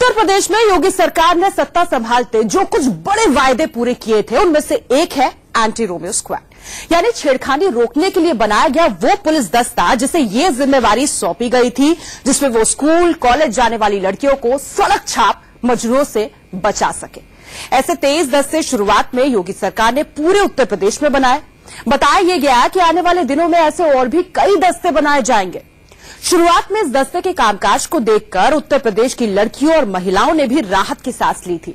उत्तर प्रदेश में योगी सरकार ने सत्ता संभालते जो कुछ बड़े वायदे पूरे किए थे उनमें से एक है एंटी रोमियो स्क्वाड, यानी छेड़खानी रोकने के लिए बनाया गया वो पुलिस दस्ता जिसे ये जिम्मेवारी सौंपी गई थी, जिसमें वो स्कूल कॉलेज जाने वाली लड़कियों को सड़क छाप मजनूओं से बचा सके। ऐसे 23 दस्ते शुरुआत में योगी सरकार ने पूरे उत्तर प्रदेश में बनाए। बताया यह गया कि आने वाले दिनों में ऐसे और भी कई दस्ते बनाए जाएंगे। शुरुआत में इस दस्ते के कामकाज को देखकर उत्तर प्रदेश की लड़कियों और महिलाओं ने भी राहत की सांस ली थी,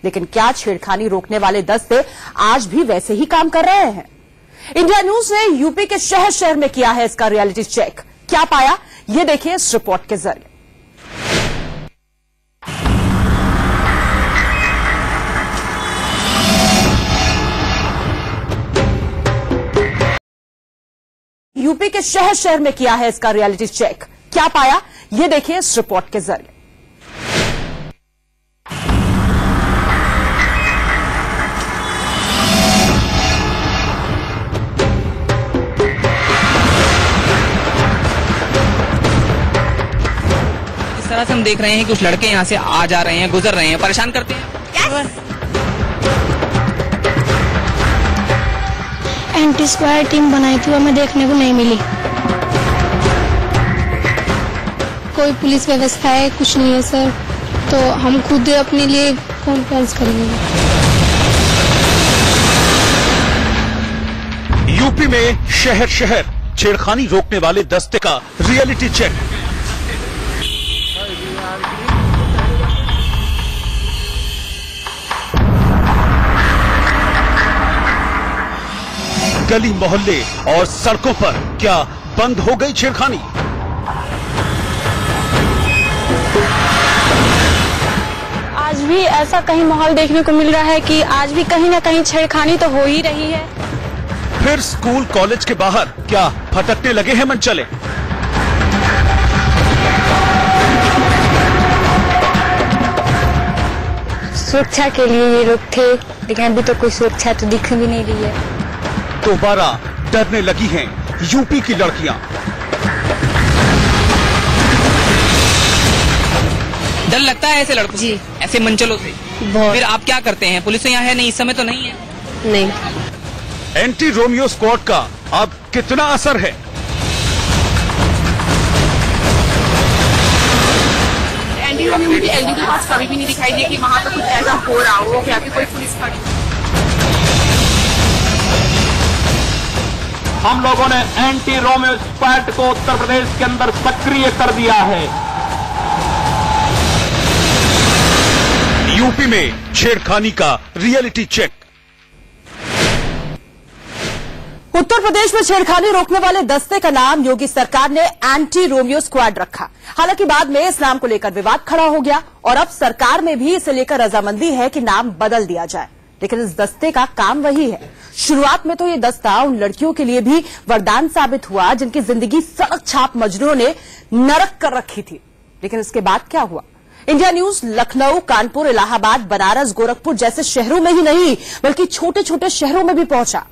लेकिन क्या छेड़खानी रोकने वाले दस्ते आज भी वैसे ही काम कर रहे हैं? इंडिया न्यूज ने यूपी के शहर शहर में किया है इसका रियलिटी चेक। क्या पाया, ये देखिए इस रिपोर्ट के जरिए। यूपी के शहर शहर में किया है इसका रियलिटी चेक। क्या पाया, ये देखिए इस रिपोर्ट के जरिए। इस तरह से हम देख रहे हैं कि कुछ लड़के यहां से आ जा रहे हैं, गुजर रहे हैं, परेशान करते हैं। एंटी स्क्वाड टीम बनाई थी, हमें देखने को नहीं मिली। कोई पुलिस व्यवस्था है कुछ नहीं है सर, तो हम खुद अपने लिए कॉन्फ्रेंस करेंगे। यूपी में शहर शहर छेड़खानी रोकने वाले दस्ते का रियलिटी चेक। गली मोहल्ले और सड़कों पर क्या बंद हो गई छेड़खानी? आज भी ऐसा कहीं माहौल देखने को मिल रहा है कि आज भी कहीं ना कहीं छेड़खानी तो हो ही रही है। फिर स्कूल कॉलेज के बाहर क्या फटकने लगे हैं मनचले? सुरक्षा के लिए ये लोग थे, लेकिन अभी तो कोई सुरक्षा तो दिख भी नहीं रही है। दोबारा डरने लगी हैं यूपी की लड़कियां। डर लगता है ऐसे लड़कों जी, ऐसे मंचलों से? बहुत। फिर आप क्या करते हैं? पुलिस तो यहाँ है नहीं, इस समय तो नहीं है। नहीं। एंटी रोमियो स्क्वाड का अब कितना असर है? एंटी रोमियो मुझे एलडी के पास कभी भी नहीं दिखाई दिया कि वहाँ पे कुछ ऐसा हो रहा हो या फिर कोई पुलिस खड़ी। हम लोगों ने एंटी रोमियो स्क्वाड को उत्तर प्रदेश के अंदर सक्रिय कर दिया है। यूपी में छेड़खानी का रियलिटी चेक। उत्तर प्रदेश में छेड़खानी रोकने वाले दस्ते का नाम योगी सरकार ने एंटी रोमियो स्क्वाड रखा। हालांकि बाद में इस नाम को लेकर विवाद खड़ा हो गया और अब सरकार में भी इसे लेकर रजामंदी है कि नाम बदल दिया जाए, लेकिन इस दस्ते का काम वही है। शुरुआत में तो ये दस्ता उन लड़कियों के लिए भी वरदान साबित हुआ जिनकी जिंदगी सड़क छाप मजनूओं ने नरक कर रखी थी, लेकिन इसके बाद क्या हुआ? इंडिया न्यूज लखनऊ, कानपुर, इलाहाबाद, बनारस, गोरखपुर जैसे शहरों में ही नहीं बल्कि छोटे छोटे शहरों में भी पहुंचा।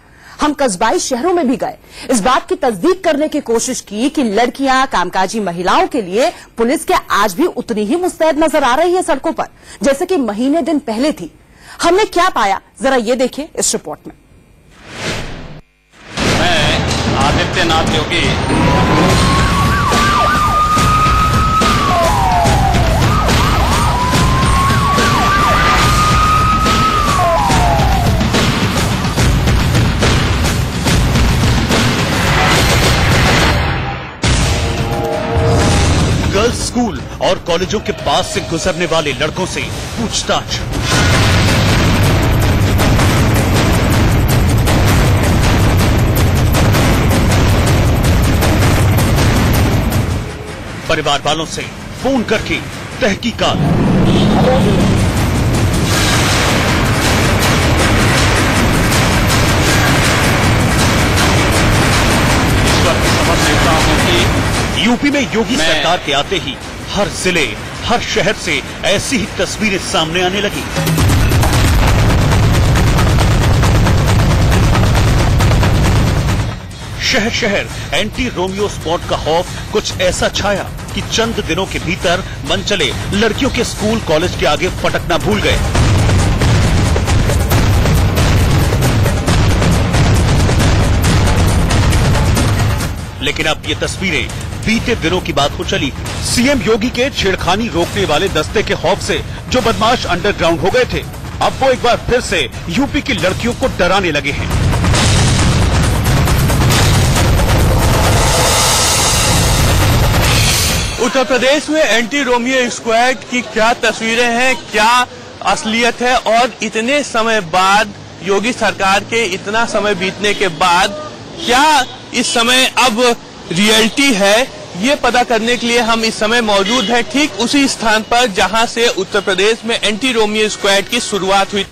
हम कस्बाई शहरों में भी गए, इस बात की तस्दीक करने की कोशिश की कि लड़कियां, कामकाजी महिलाओं के लिए पुलिस क्या आज भी उतनी ही मुस्तैद नजर आ रही है सड़कों पर जैसे कि महीने दिन पहले थी? हमने क्या पाया, जरा ये देखिए इस रिपोर्ट में। मैं आदित्यनाथ योगी गर्ल्स स्कूल और कॉलेजों के पास से गुजरने वाले लड़कों से पूछताछ। परिवार वालों से फोन करके तहकीकात। ईश्वर की समझ लेता हूं कि यूपी में योगी सरकार के आते ही हर जिले, हर शहर से ऐसी ही तस्वीरें सामने आने लगी। शहर शहर एंटी रोमियो स्क्वाड का खौफ कुछ ऐसा छाया कि चंद दिनों के भीतर मनचले लड़कियों के स्कूल कॉलेज के आगे फटकना भूल गए। लेकिन अब ये तस्वीरें बीते दिनों की बात हो चली। सीएम योगी के छेड़खानी रोकने वाले दस्ते के खौफ से जो बदमाश अंडरग्राउंड हो गए थे, अब वो एक बार फिर से यूपी की लड़कियों को डराने लगे हैं। उत्तर प्रदेश में एंटी रोमियो स्क्वाड की क्या तस्वीरें हैं, क्या असलियत है, और इतने समय बाद योगी सरकार के इतना समय बीतने के बाद क्या इस समय अब रियलिटी है, ये पता करने के लिए हम इस समय मौजूद हैं ठीक उसी स्थान पर जहां से उत्तर प्रदेश में एंटी रोमियो स्क्वाड की शुरुआत हुई।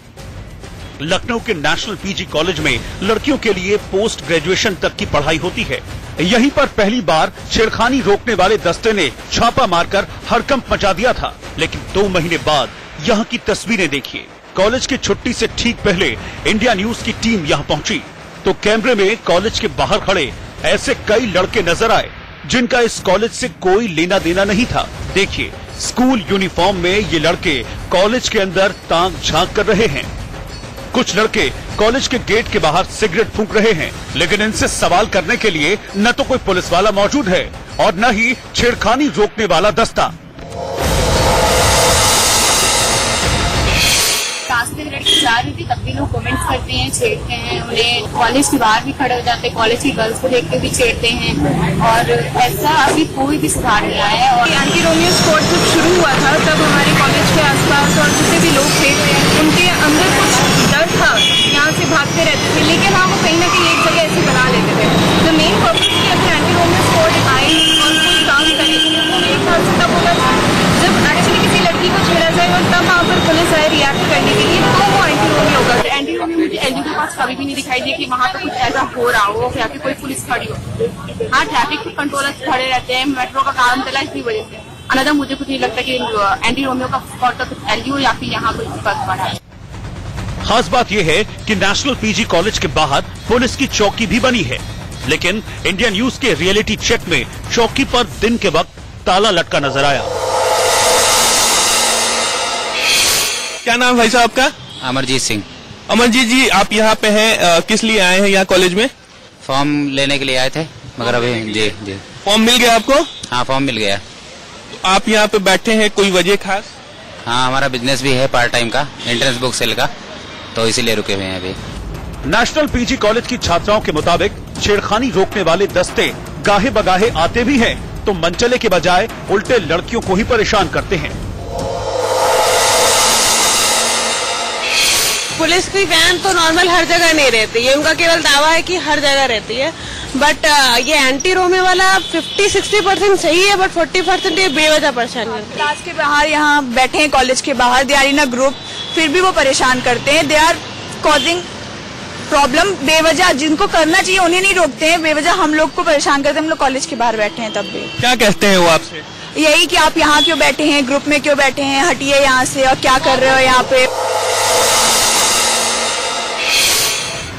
लखनऊ के नेशनल पीजी कॉलेज में लड़कियों के लिए पोस्ट ग्रेजुएशन तक की पढ़ाई होती है। यहीं पर पहली बार छेड़खानी रोकने वाले दस्ते ने छापा मारकर हड़कंप मचा दिया था। लेकिन 2 महीने बाद यहाँ की तस्वीरें देखिए। कॉलेज की छुट्टी से ठीक पहले इंडिया न्यूज की टीम यहाँ पहुंची तो कैमरे में कॉलेज के बाहर खड़े ऐसे कई लड़के नजर आए जिनका इस कॉलेज से कोई लेना देना नहीं था। देखिए, स्कूल यूनिफॉर्म में ये लड़के कॉलेज के अंदर ताक झांक कर रहे हैं। कुछ लड़के कॉलेज के गेट के बाहर सिगरेट फूंक रहे हैं, लेकिन इनसे सवाल करने के लिए न तो कोई पुलिस वाला मौजूद है और न ही छेड़खानी रोकने वाला दस्ता। रास्ते में लड़की जा रही थी, तब भी लोग कमेंट्स करते हैं, छेड़ते हैं उन्हें। कॉलेज के बाहर भी खड़े हो जाते हैं, कॉलेज की गर्ल्स को देख के भी छेड़ते हैं, और ऐसा अभी कोई भी सुधार नहीं आया है। और एंटी रोमियो स्क्वाड जब शुरू हुआ था तब हमारे कॉलेज के आसपास और जितने भी लोग थे उनके अंदर कुछ डर था, यहाँ से भागते रहते थे, लेकिन हाँ वो कहीं ना कहीं एक जगह ऐसे बना लेते थे। तो मेन पर्पज की अगर एंटी रोमियो स्क्वाड आए और कोई काम करे, वो मेरे ख्याल से तब होगा जब एक्चुअली किसी लड़की को छेड़ा जाए और तब वहाँ पर पुलिस आए रिएक्ट करने के लिए, तो वो एंटी रोमियो होगा। एंटी रोमियो मुझे एलजी के पास कभी भी नहीं दिखाई दिया कि वहाँ पर कुछ ऐसा हो रहा हो या फिर कोई पुलिस खड़ी हो। हाँ, ट्रैफिक कंट्रोलर्स खड़े रहते हैं, मेट्रो का काम चला इसकी वजह से। अनदर मुझे कुछ नहीं लगता कि एंटी रोमियो का स्क्वाड का कुछ एलजी हो या फिर यहाँ कोई फर्क पड़ा है। खास बात यह है कि नेशनल पीजी कॉलेज के बाहर पुलिस की चौकी भी बनी है, लेकिन इंडिया न्यूज के रियलिटी चेक में चौकी पर दिन के वक्त ताला लटका नजर आया। क्या नाम भाई साहब का? अमरजीत सिंह। अमरजीत जी, आप यहाँ पे हैं, किस लिए आए हैं यहाँ कॉलेज में? फॉर्म लेने के लिए आए थे, मगर अभी जी फॉर्म मिल गया आपको? हाँ, फॉर्म मिल गया। तो आप यहाँ पे बैठे हैं, कोई वजह खास? हाँ, हमारा बिजनेस भी है पार्ट टाइम का, एंट्रेंस बुक सेल का, तो इसीलिए रुके हुए हैं अभी। नेशनल पीजी कॉलेज की छात्राओं के मुताबिक छेड़खानी रोकने वाले दस्ते गाहे बगाहे आते भी हैं तो मनचले के बजाय उल्टे लड़कियों को ही परेशान करते हैं। पुलिस की वैन तो नॉर्मल हर जगह नहीं रहती, ये उनका केवल दावा है कि हर जगह रहती है, बट ये एंटी रोमियो वाला 50-60% सही है, बट 40% ये बेवजह परेशान करते हैं। क्लास के बाहर यहाँ बैठे हैं, कॉलेज के बाहर, they are in a group, फिर भी वो परेशान करते हैं। दे आर कॉजिंग प्रॉब्लम बेवजह, जिनको करना चाहिए उन्हें नहीं रोकते हैं, बेवजह हम लोग को परेशान करते हैं। हम लोग कॉलेज के बाहर बैठे हैं तब भी। क्या कहते हैं वो आपसे? यही कि आप यहाँ क्यों बैठे हैं, ग्रुप में क्यों बैठे हैं, हटिए यहाँ से, और क्या कर रहे हो यहाँ पे।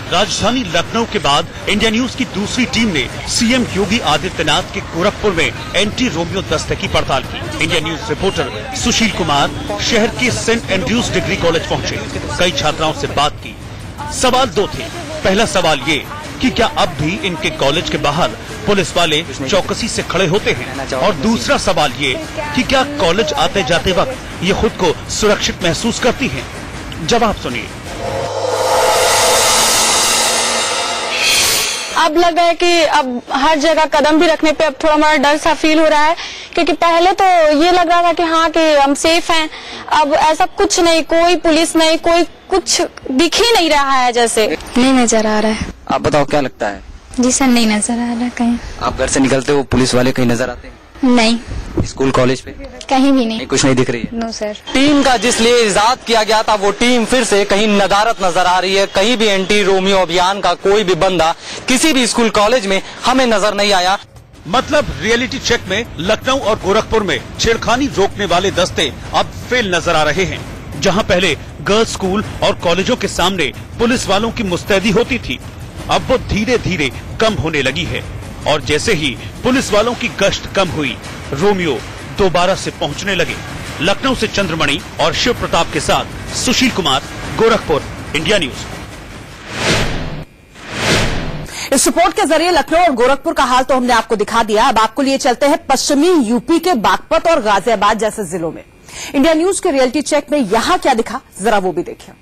राजधानी लखनऊ के बाद इंडिया न्यूज की दूसरी टीम ने सीएम योगी आदित्यनाथ के गोरखपुर में एंटी रोमियो दस्ते की पड़ताल की। India news reporter Sushil Kumar शहर के सेंट एंड्रयूज डिग्री कॉलेज पहुंचे, कई छात्राओं से बात की। सवाल 2 थे। पहला सवाल ये कि क्या अब भी इनके कॉलेज के बाहर पुलिस वाले चौकसी से खड़े होते हैं, और दूसरा सवाल ये कि क्या कॉलेज आते जाते वक्त ये खुद को सुरक्षित महसूस करती हैं। जवाब सुनिए। अब लग रहा है कि अब हर जगह कदम भी रखने पे अब थोड़ा हमारा डर सा फील हो रहा है, क्योंकि पहले तो ये लग रहा था कि हाँ कि हम सेफ हैं, अब ऐसा कुछ नहीं, कोई पुलिस नहीं, कोई कुछ दिख ही नहीं रहा है, जैसे नहीं नजर आ रहा है। आप बताओ क्या लगता है? जी सर, नहीं नजर आ रहा कहीं। आप घर से निकलते हो, पुलिस वाले कहीं नजर आते हैं? नहीं, स्कूल कॉलेज पे कहीं भी नहीं, कुछ नहीं दिख रही है। No sir. टीम का जिस लिए इजाद किया गया था वो टीम फिर से कहीं नदारत नजर आ रही है। कहीं भी एंटी रोमियो अभियान का कोई भी बंदा किसी भी स्कूल कॉलेज में हमें नजर नहीं आया। मतलब रियलिटी चेक में लखनऊ और गोरखपुर में छेड़खानी रोकने वाले दस्ते अब फेल नजर आ रहे हैं। जहां पहले गर्ल्स स्कूल और कॉलेजों के सामने पुलिस वालों की मुस्तैदी होती थी, अब वो धीरे धीरे कम होने लगी है और जैसे ही पुलिस वालों की गश्त कम हुई, रोमियो दोबारा से पहुंचने लगे। लखनऊ से चंद्रमणि और शिव प्रताप के साथ सुशील कुमार, गोरखपुर, इंडिया न्यूज। इस रिपोर्ट के जरिए लखनऊ और गोरखपुर का हाल तो हमने आपको दिखा दिया। अब आपको लिए चलते हैं पश्चिमी यूपी के बागपत और गाजियाबाद जैसे जिलों में। इंडिया न्यूज के रियलिटी चेक में यहां क्या दिखा, जरा वो भी देखिए।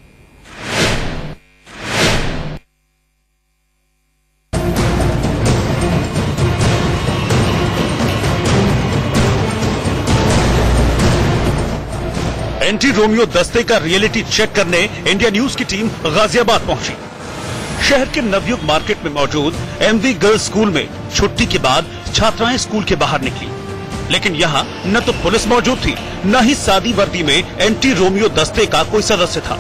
एंटी रोमियो दस्ते का रियलिटी चेक करने इंडिया न्यूज की टीम गाजियाबाद पहुंची। शहर के नवयुग मार्केट में मौजूद एमवी गर्ल्स स्कूल में छुट्टी के बाद छात्राएं स्कूल के बाहर निकली, लेकिन यहाँ न तो पुलिस मौजूद थी, न ही सादी वर्दी में एंटी रोमियो दस्ते का कोई सदस्य था।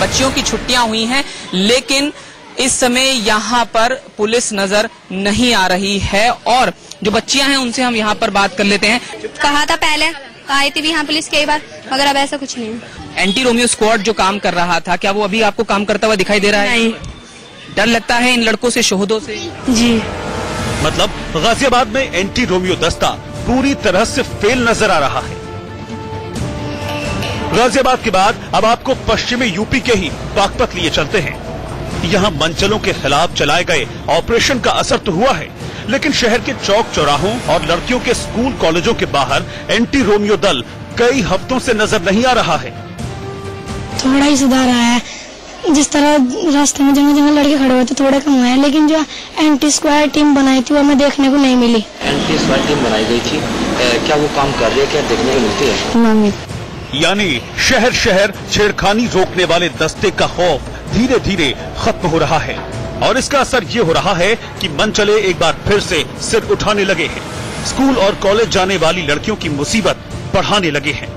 बच्चियों की छुट्टियां हुई हैं, लेकिन इस समय यहाँ पर पुलिस नजर नहीं आ रही है और जो बच्चियां हैं उनसे हम यहाँ पर बात कर लेते हैं। कहा था पहले, आई थी भी यहाँ पुलिस कई बार, मगर अब ऐसा कुछ नहीं है। एंटी रोमियो स्क्वाड जो काम कर रहा था, क्या वो अभी आपको काम करता हुआ दिखाई दे रहा है? नहीं। डर लगता है इन लड़कों से, शोहदों से? जी। मतलब गाजियाबाद में एंटी रोमियो दस्ता पूरी तरह से फेल नजर आ रहा है। गाजियाबाद के बाद अब आपको पश्चिमी यूपी के ही बागपत लिए चलते हैं। यहाँ मंचलों के खिलाफ चलाए गए ऑपरेशन का असर तो हुआ है, लेकिन शहर के चौक चौराहों और लड़कियों के स्कूल कॉलेजों के बाहर एंटी रोमियो दल कई हफ्तों से नजर नहीं आ रहा है। थोड़ा ही सुधार आया है, जिस तरह रास्ते में जगह जगह लड़के खड़े हुए थे थोड़े कम हुए हैं, लेकिन जो एंटी स्क्वाड टीम बनाई थी वो हमें देखने को नहीं मिली। एंटी स्क्वाड टीम बनाई गई थी, क्या वो काम कर रही है, क्या देखने को मिलती है? यानी शहर शहर छेड़खानी रोकने वाले दस्ते का खौफ धीरे धीरे खत्म हो रहा है और इसका असर ये हो रहा है कि मनचले एक बार फिर से सिर उठाने लगे हैं। स्कूल और कॉलेज जाने वाली लड़कियों की मुसीबत बढ़ाने लगे हैं,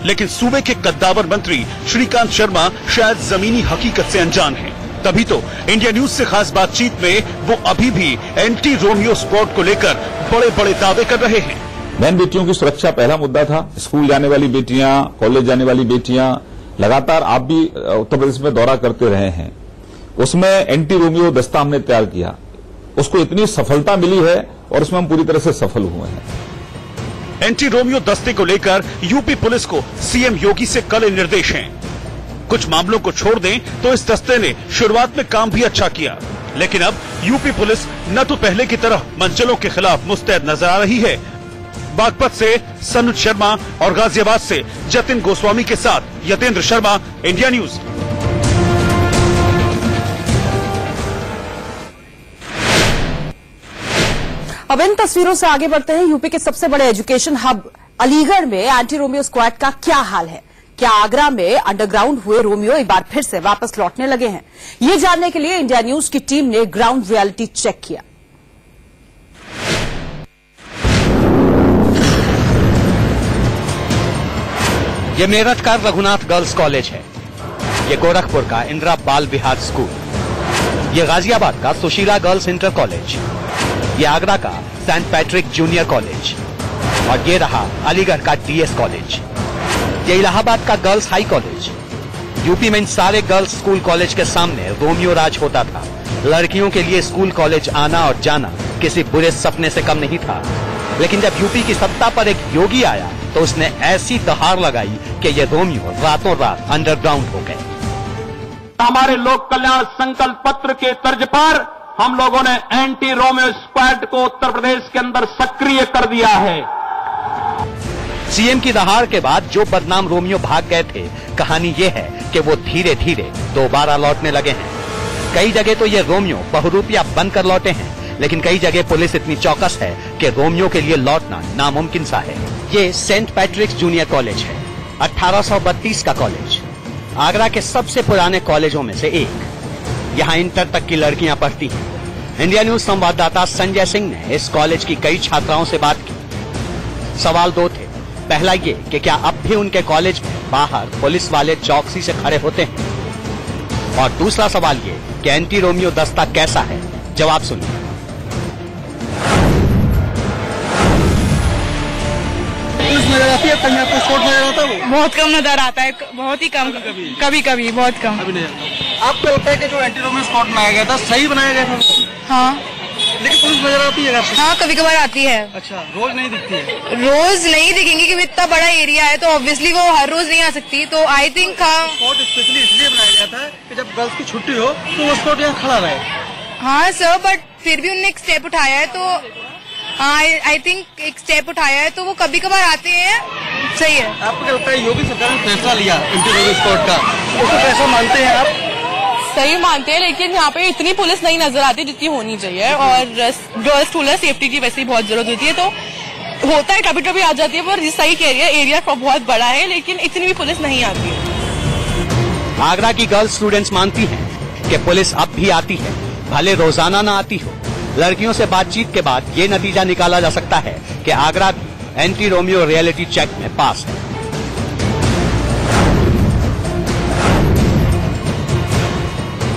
लेकिन सूबे के कद्दावर मंत्री श्रीकांत शर्मा शायद जमीनी हकीकत से अनजान हैं। तभी तो इंडिया न्यूज से खास बातचीत में वो अभी भी एंटी रोमियो स्क्वाड को लेकर बड़े बड़े दावे कर रहे हैं। बहन बेटियों की सुरक्षा पहला मुद्दा था। स्कूल जाने वाली बेटियां, कॉलेज जाने वाली बेटियां, लगातार आप भी उत्तर प्रदेश में दौरा करते रहे हैं, उसमें एंटी रोमियो दस्ता हमने तैयार किया, उसको इतनी सफलता मिली है और उसमें हम पूरी तरह से सफल हुए हैं। एंटी रोमियो दस्ते को लेकर यूपी पुलिस को सीएम योगी से कड़े निर्देश हैं। कुछ मामलों को छोड़ दें तो इस दस्ते ने शुरुआत में काम भी अच्छा किया, लेकिन अब यूपी पुलिस न तो पहले की तरह मंचलों के खिलाफ मुस्तैद नजर आ रही है। बागपत से सनुज शर्मा और गाजियाबाद से जतिन गोस्वामी के साथ यतेंद्र शर्मा, इंडिया न्यूज। अब इन तस्वीरों से आगे बढ़ते हैं। यूपी के सबसे बड़े एजुकेशन हब अलीगढ़ में एंटी रोमियो स्क्वाड का क्या हाल है? क्या आगरा में अंडरग्राउंड हुए रोमियो एक बार फिर से वापस लौटने लगे हैं? ये जानने के लिए इंडिया न्यूज की टीम ने ग्राउंड रियलिटी चेक किया। ये मेरठ का रघुनाथ गर्ल्स कॉलेज है, ये गोरखपुर का इंदिरा बाल विहार स्कूल, ये गाजियाबाद का सुशीला गर्ल्स इंटर कॉलेज, ये आगरा का सेंट पैट्रिक जूनियर कॉलेज और ये रहा अलीगढ़ का डीएस कॉलेज, ये इलाहाबाद का गर्ल्स हाई कॉलेज। यूपी में इन सारे गर्ल्स स्कूल कॉलेज के सामने रोमियो राज होता था। लड़कियों के लिए स्कूल कॉलेज आना और जाना किसी बुरे सपने से कम नहीं था, लेकिन जब यूपी की सत्ता पर एक योगी आया तो उसने ऐसी दहाड़ लगाई कि ये रोमियो रातों रात अंडरग्राउंड हो गए। हमारे लोक कल्याण संकल्प पत्र के तर्ज पर हम लोगों ने एंटी रोमियो स्क्वाड को उत्तर प्रदेश के अंदर सक्रिय कर दिया है। सीएम की दहाड़ के बाद जो बदनाम रोमियो भाग गए थे, कहानी ये है कि वो धीरे धीरे दोबारा लौटने लगे हैं। कई जगह तो ये रोमियो बहुरूपिया बनकर लौटे हैं, लेकिन कई जगह पुलिस इतनी चौकस है कि रोमियो के लिए लौटना नामुमकिन सा है। ये सेंट पैट्रिक्स जूनियर कॉलेज है, 1832 का कॉलेज, आगरा के सबसे पुराने कॉलेजों में से एक। यहाँ इंटर तक की लड़कियां पढ़ती हैं। इंडिया न्यूज संवाददाता संजय सिंह ने इस कॉलेज की कई छात्राओं से बात की। सवाल दो थे, पहला ये कि क्या अब भी उनके कॉलेज में बाहर पुलिस वाले चौकसी से खड़े होते हैं, और दूसरा सवाल ये कि एंटी रोमियो दस्ता कैसा है। जवाब सुनिए। नजर आती है, स्पोर्ट नजर आता है, बहुत कम नजर आता है, बहुत ही कम, कभी कभी बहुत कम। आपको लगता है कि जो एंटी रोमियो स्क्वाड बनाया गया था सही बनाया गया था? हाँ, लेकिन पुलिस नजर आती है? हाँ, कभी कभार आती है। अच्छा, रोज नहीं दिखती है? रोज नहीं दिखेंगी क्योंकि इतना बड़ा एरिया है तो ऑब्वियसली वो हर रोज नहीं आ सकती, तो आई थिंक स्पॉट स्पेशली इसलिए बनाया गया था कि जब गर्ल्स की छुट्टी हो तो वो स्पॉट यहाँ खड़ा रहे। हाँ सर, बट फिर भी उन्होंने एक स्टेप उठाया है, तो आई थिंक एक स्टेप उठाया है तो वो कभी कभार आते हैं। सही है। आपको क्या लगता है योगी सरकार ने फैसला लिया एंटी रोमियो स्क्वाड का, उसको कैसा मानते हैं आप? सही मानते हैं, लेकिन यहाँ पे इतनी पुलिस नहीं नजर आती जितनी होनी चाहिए, और गर्ल्स स्कूल सेफ्टी की वैसे ही बहुत जरूरत होती है, तो होता है कभी कभी आ जाती है, पर सही कह रही है, एरिया बहुत बड़ा है लेकिन इतनी भी पुलिस नहीं आती है। आगरा की गर्ल्स स्टूडेंट्स मानती हैं कि पुलिस अब भी आती है, भले रोजाना न आती हो। लड़कियों से बातचीत के बाद ये नतीजा निकाला जा सकता है कि आगरा भी एंटी रोमियो रियलिटी चेक में पास है।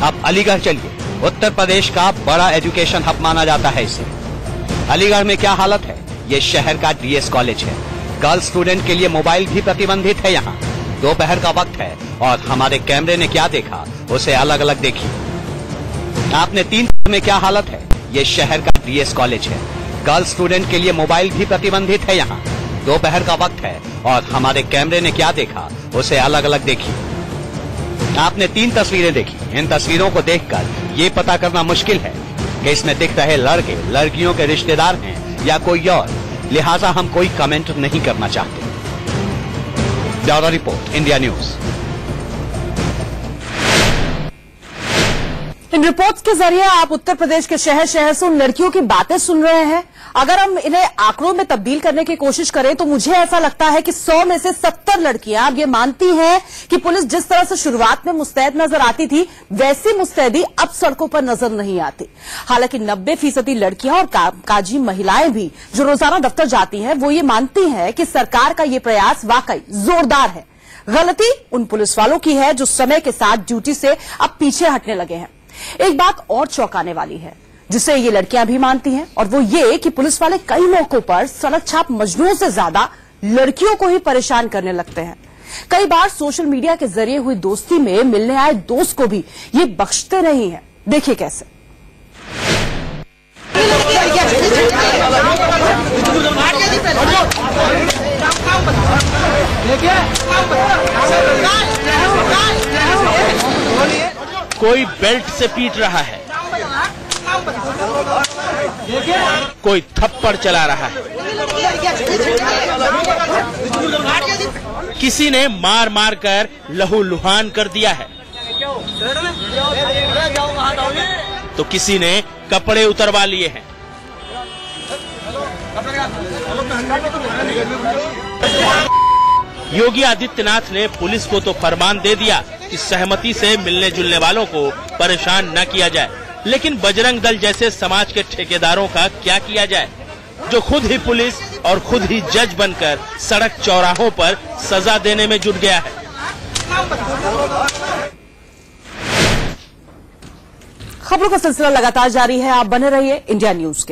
अब अलीगढ़ चलिए। उत्तर प्रदेश का बड़ा एजुकेशन हब माना जाता है इसे। अलीगढ़ में क्या हालत है? ये शहर का डीएस कॉलेज है। गर्ल्स स्टूडेंट के लिए मोबाइल भी प्रतिबंधित है यहाँ। दोपहर का वक्त है और हमारे कैमरे ने क्या देखा उसे अलग अलग देखिए। आपने 3 में क्या हालत है? ये शहर का डीएस कॉलेज है। गर्ल्स स्टूडेंट के लिए मोबाइल भी प्रतिबंधित है यहाँ। दोपहर का वक्त है और हमारे कैमरे ने क्या देखा उसे अलग अलग देखिए। आपने 3 तस्वीरें देखी। इन तस्वीरों को देखकर ये पता करना मुश्किल है कि इसमें दिख रहे लड़के लड़कियों के रिश्तेदार हैं या कोई और, लिहाजा हम कोई कमेंट नहीं करना चाहते। Bureau report, India news. इन रिपोर्ट्स के जरिए आप उत्तर प्रदेश के शहर शहर से उन लड़कियों की बातें सुन रहे हैं। अगर हम इन्हें आंकड़ों में तब्दील करने की कोशिश करें तो मुझे ऐसा लगता है कि 100 में से 70 लड़कियां अब ये मानती हैं कि पुलिस जिस तरह से शुरुआत में मुस्तैद नजर आती थी वैसी मुस्तैदी अब सड़कों पर नजर नहीं आती। हालांकि 90% लड़कियां और कामकाजी महिलाएं भी जो रोजाना दफ्तर जाती हैं वो ये मानती हैं कि सरकार का ये प्रयास वाकई जोरदार है। गलती उन पुलिस वालों की है जो समय के साथ ड्यूटी से अब पीछे हटने लगे हैं। एक बात और चौंकाने वाली है जिसे ये लड़कियां भी मानती हैं, और वो ये कि पुलिस वाले कई मौकों पर सड़क छाप मजनूओं से ज्यादा लड़कियों को ही परेशान करने लगते हैं। कई बार सोशल मीडिया के जरिए हुई दोस्ती में मिलने आए दोस्त को भी ये बख्शते नहीं हैं। देखिए कैसे। कोई बेल्ट से पीट रहा है, कोई थप्पड़ चला रहा है, किसी ने मार मार कर लहूलुहान कर दिया है, तो किसी ने कपड़े उतरवा लिए हैं। योगी आदित्यनाथ ने पुलिस को तो फरमान दे दिया कि सहमति से मिलने जुलने वालों को परेशान न किया जाए, लेकिन बजरंग दल जैसे समाज के ठेकेदारों का क्या किया जाए, जो खुद ही पुलिस और खुद ही जज बनकर सड़क चौराहों पर सजा देने में जुट गया है। खबरों का सिलसिला लगातार जारी है। आप बने रहिए इंडिया न्यूज के